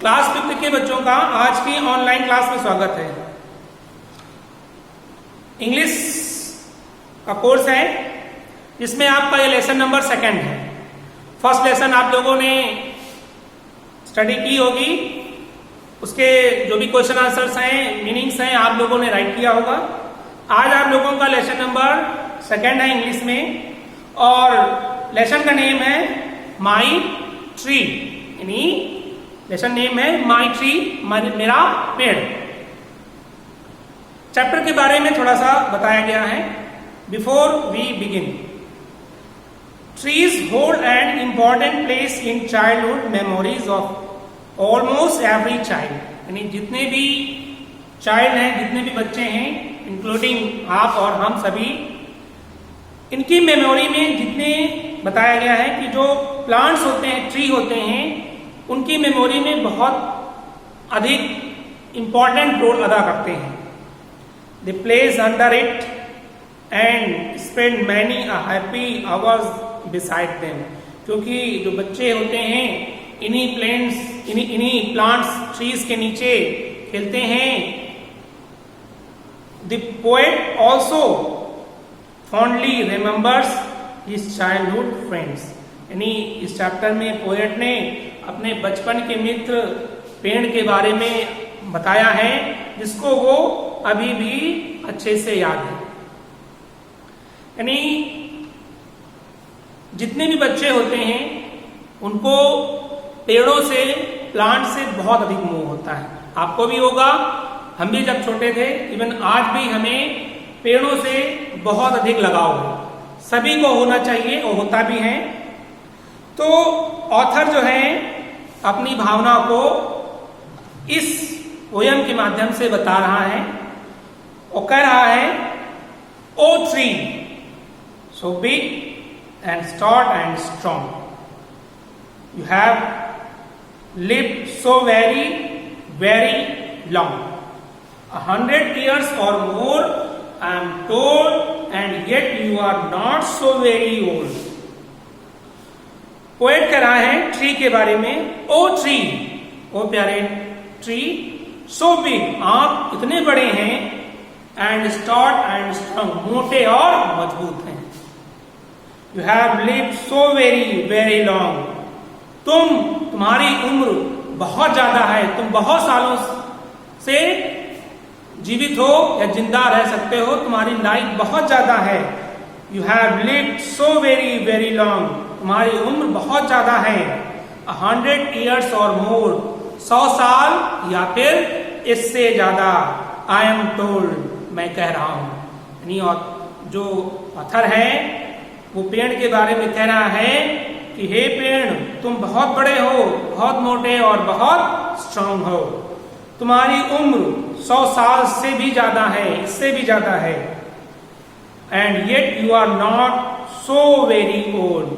Class 5th के बच्चों का आज की ऑनलाइन क्लास में स्वागत है। इंग्लिश का कोर्स है जिसमें आपका ये लेसन नंबर 2 है। फर्स्ट लेसन आप लोगों ने स्टडी की होगी, उसके जो भी क्वेश्चन आंसर्स हैं, मीनिंग्स हैं, आप लोगों ने राइट किया होगा। आज आप लोगों का लेसन नंबर 2 है इंग्लिश में, और लेसन का नेम है माई ट्री, यानी लेसन नेम है माई ट्री, मेरा पेड़। चैप्टर के बारे में थोड़ा सा बताया गया है। Before we begin, trees hold an important place in childhood memories of almost every child, यानी जितने भी चाइल्ड हैं, जितने भी बच्चे हैं, इंक्लूडिंग आप और हम सभी, इनकी मेमोरी में जितने बताया गया है कि जो प्लांट्स होते हैं, ट्री होते हैं, उनकी मेमोरी में बहुत अधिक इंपॉर्टेंट रोल अदा करते हैं। दे place under it and spend many happy hours beside them, क्योंकि जो बच्चे होते हैं इन्हीं प्लांट्स, ट्रीज के नीचे खेलते हैं। The poet also fondly remembers his childhood friends, यानी इस चैप्टर में पोएट ने अपने बचपन के मित्र पेड़ के बारे में बताया है, जिसको वो अभी भी अच्छे से याद है। यानी जितने भी बच्चे होते हैं उनको पेड़ों से, प्लांट से बहुत अधिक मोह होता है। आपको भी होगा, हम भी जब छोटे थे, इवन आज भी हमें पेड़ों से बहुत अधिक लगाव है। सभी को होना चाहिए और होता भी है। तो ऑथर जो है अपनी भावना को इस पोयम के माध्यम से बता रहा है। वो कह रहा है, O tree so big and stout and strong, you have lived so very very long, 100 years or more I am told, and yet you are not so very old. Poet कह रहा है ट्री के बारे में, O tree, ओ प्यारे tree, so big, आप इतने बड़े हैं, एंड स्टॉट एंड स्ट्रॉन्ग, मोटे और मजबूत हैं। You have lived so very very long, तुम्हारी उम्र बहुत ज्यादा है, तुम बहुत सालों से जीवित हो या जिंदा रह सकते हो, तुम्हारी लाइफ बहुत ज्यादा है। You have lived so very very long, तुम्हारी उम्र बहुत ज्यादा है। 100 years और मोर, 100 साल या फिर इससे ज्यादा। आई एम टोल्ड, मैं कह रहा हूं। यानी जो ऑथर है वो पेड़ के बारे में कह रहा है कि हे पेड़, तुम बहुत बड़े हो, बहुत मोटे और बहुत स्ट्रांग हो, तुम्हारी उम्र 100 साल से भी ज्यादा है, इससे भी ज्यादा है। And yet you are not so very old,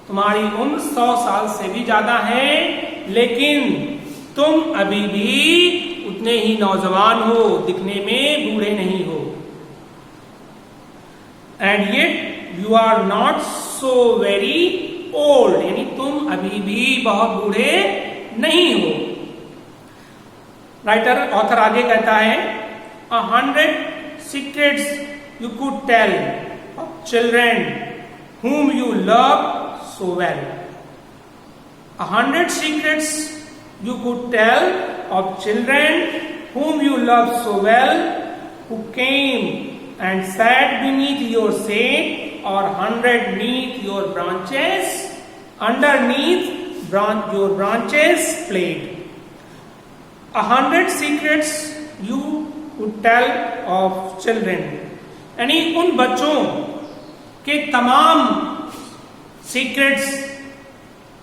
तुम्हारी उम्र 100 साल से भी ज्यादा है, लेकिन तुम अभी भी उतने ही नौजवान हो, दिखने में बूढ़े नहीं हो। And yet you are not so very old, यानी तुम अभी भी बहुत बूढ़े नहीं हो। राइटर, ऑथर आगे कहता है, 100 secrets you could tell of children whom you love so well. 100 secrets you could tell of children whom you love so well, who came and sat beneath your shade, or 100 neath your branches, underneath your branches played. 100 secrets you could tell of children, यानी उन बच्चों के तमाम secrets,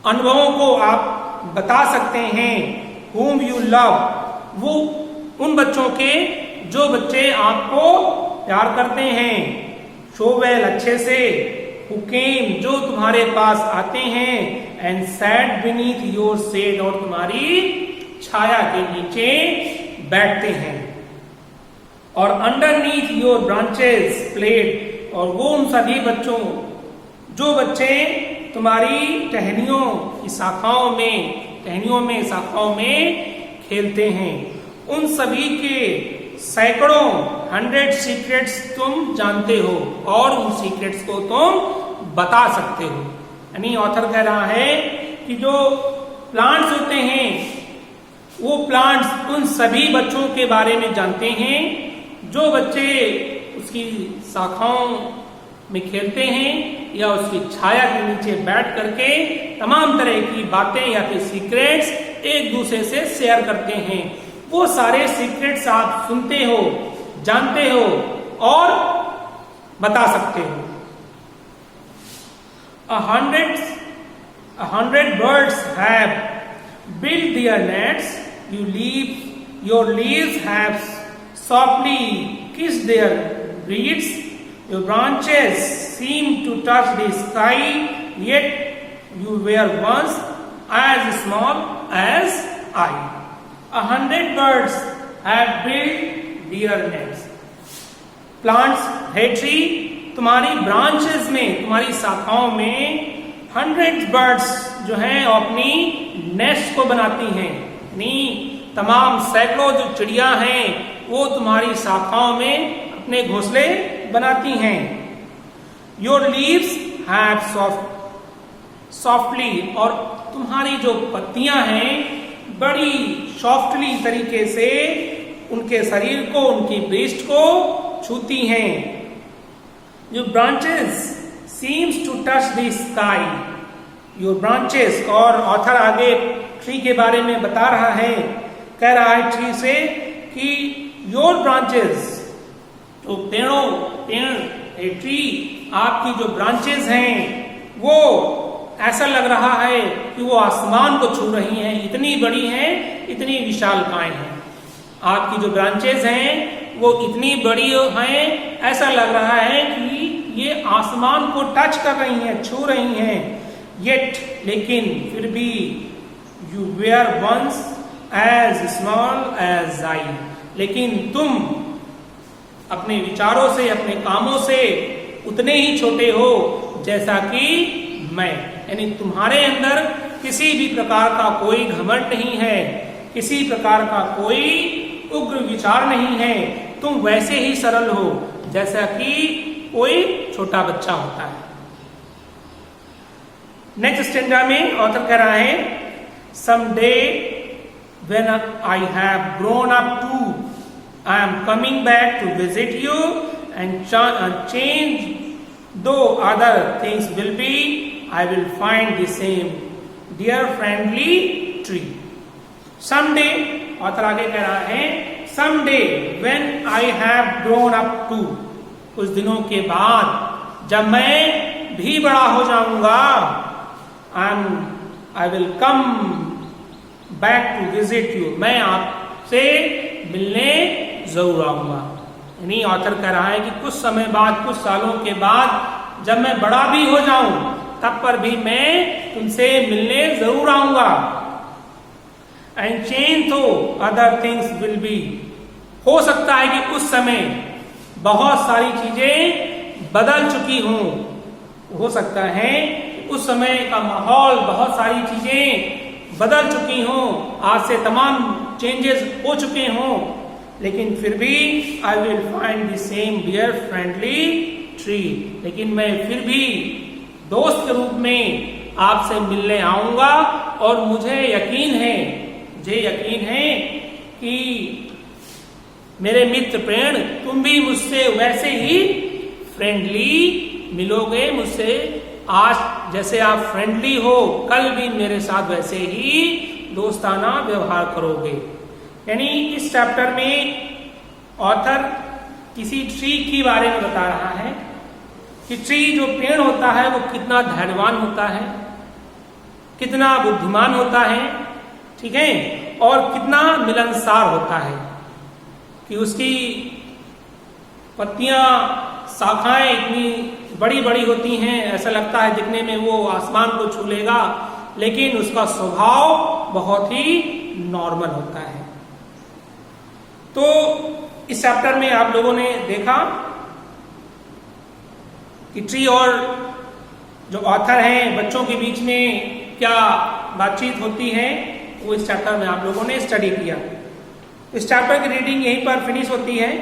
अनुभवों को आप बता सकते हैं। whom you love, वो उन बच्चों के जो बच्चे आपको प्यार करते हैं। so well, अच्छे से। who came, जो तुम्हारे पास आते हैं। and sat beneath your shade, और तुम्हारी छाया के नीचे बैठते हैं। और अंडरनीथ योर ब्रांचेस प्लेड, और वो उन सभी बच्चों, जो बच्चे तुम्हारी टहनियों की शाखाओं में टहनियों में, शाखाओं में खेलते हैं। उन सभी के सैकड़ों 100 सीक्रेट्स तुम जानते हो और उन सीक्रेट्स को तुम बता सकते हो। यानी ऑथर कह रहा है कि जो प्लांट्स होते हैं वो प्लांट्स उन सभी बच्चों के बारे में जानते हैं जो बच्चे उसकी शाखाओं में खेलते हैं या उसकी छाया के नीचे बैठ करके तमाम तरह की बातें या फिर सीक्रेट्स एक दूसरे से शेयर करते हैं। वो सारे सीक्रेट्स आप सुनते हो, जानते हो और बता सकते हो। 100 birds have built their nets. Your leaves have softly kissed their reeds. Your branches seem to touch the sky, yet you were once as small as I. 100 birds have built their nests. Plants, है tree, तुम्हारी branches में, तुम्हारी शाखाओं में 100 birds जो हैं अपनी nest को बनाती हैं। यानी तमाम सैकड़ों जो चिड़िया हैं वो तुम्हारी शाखाओं में अपने घोंसले बनाती हैं। योर लीव्स हैव सॉफ्टली, और तुम्हारी जो पत्तियां हैं बड़ी सॉफ्टली तरीके से उनके शरीर को, उनकी ब्रेस्ट को छूती हैं। Your branches seems to touch the sky. Your branches, और ऑथर आगे ट्री के बारे में बता रहा है, कह रहा है ट्री से कि योर ब्रांचेस, तो पेड़ ट्री, आपकी जो ब्रांचेस हैं वो ऐसा लग रहा है कि वो आसमान को छू रही हैं, इतनी बड़ी हैं, इतनी विशालकाय हैं। आपकी जो ब्रांचेस हैं वो इतनी बड़ी हैं, ऐसा लग रहा है कि ये आसमान को टच कर रही हैं, छू रही हैं। येट, लेकिन फिर भी, you were once as small as I, लेकिन तुम अपने विचारों से, अपने कामों से उतने ही छोटे हो जैसा कि मैं। यानी तुम्हारे अंदर किसी भी प्रकार का कोई घमंड नहीं है, किसी प्रकार का कोई उग्र विचार नहीं है, तुम वैसे ही सरल हो जैसा कि कोई छोटा बच्चा होता है। नेक्स्ट स्टेंजा में ऑथर कह रहा है, someday when I have grown up too, I am coming back to visit you and change though other things will be, I will find the same dear friendly tree. Someday, author आगे कह रहा है, someday when I have grown up too, कुछ दिनों के बाद जब मैं भी बड़ा हो जाऊंगा, I will come back to visit you, मैं आपसे मिलने जरूर आऊंगा। यानी ऑथर कह रहा है कि कुछ समय बाद, कुछ सालों के बाद जब मैं बड़ा भी हो जाऊं तब पर भी मैं तुमसे मिलने जरूर आऊंगा। एंड चेंज तो अदर थिंग्स विल बी, हो सकता है कि उस समय बहुत सारी चीजें बदल चुकी हों, हो सकता है उस समय का माहौल, बहुत सारी चीजें बदल चुकी हों, आज से तमाम चेंजेस हो चुके हों, लेकिन फिर भी I will find the same dear friendly tree, लेकिन मैं फिर भी दोस्त के रूप में आपसे मिलने आऊंगा। और मुझे यकीन है कि मेरे मित्र पेड़, तुम भी मुझसे वैसे ही फ्रेंडली मिलोगे, मुझसे आज जैसे आप फ्रेंडली हो, कल भी मेरे साथ वैसे ही दोस्ताना व्यवहार करोगे। यानी इस चैप्टर में ऑथर किसी ट्री के बारे में बता रहा है कि ट्री, जो पेड़ होता है, वो कितना धैर्यवान होता है, कितना बुद्धिमान होता है, ठीक है, और कितना मिलनसार होता है कि उसकी पत्तियां, शाखाएं इतनी बड़ी बड़ी होती हैं, ऐसा लगता है दिखने में वो आसमान को छू लेगा, लेकिन उसका स्वभाव बहुत ही नॉर्मल होता है। तो इस चैप्टर में आप लोगों ने देखा कि ट्री और जो ऑथर हैं, बच्चों के बीच में क्या बातचीत होती है। वो इस चैप्टर में आप लोगों ने स्टडी किया। इस चैप्टर की रीडिंग यहीं पर फिनिश होती है।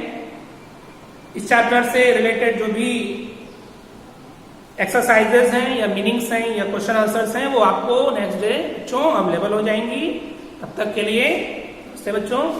इस चैप्टर से रिलेटेड जो भी एक्सरसाइजेस हैं या मीनिंग्स हैं या क्वेश्चन आंसर्स हैं वो आपको नेक्स्ट डे बच्चों अवेलेबल हो जाएंगी। तब तक के लिए नमस्ते बच्चों।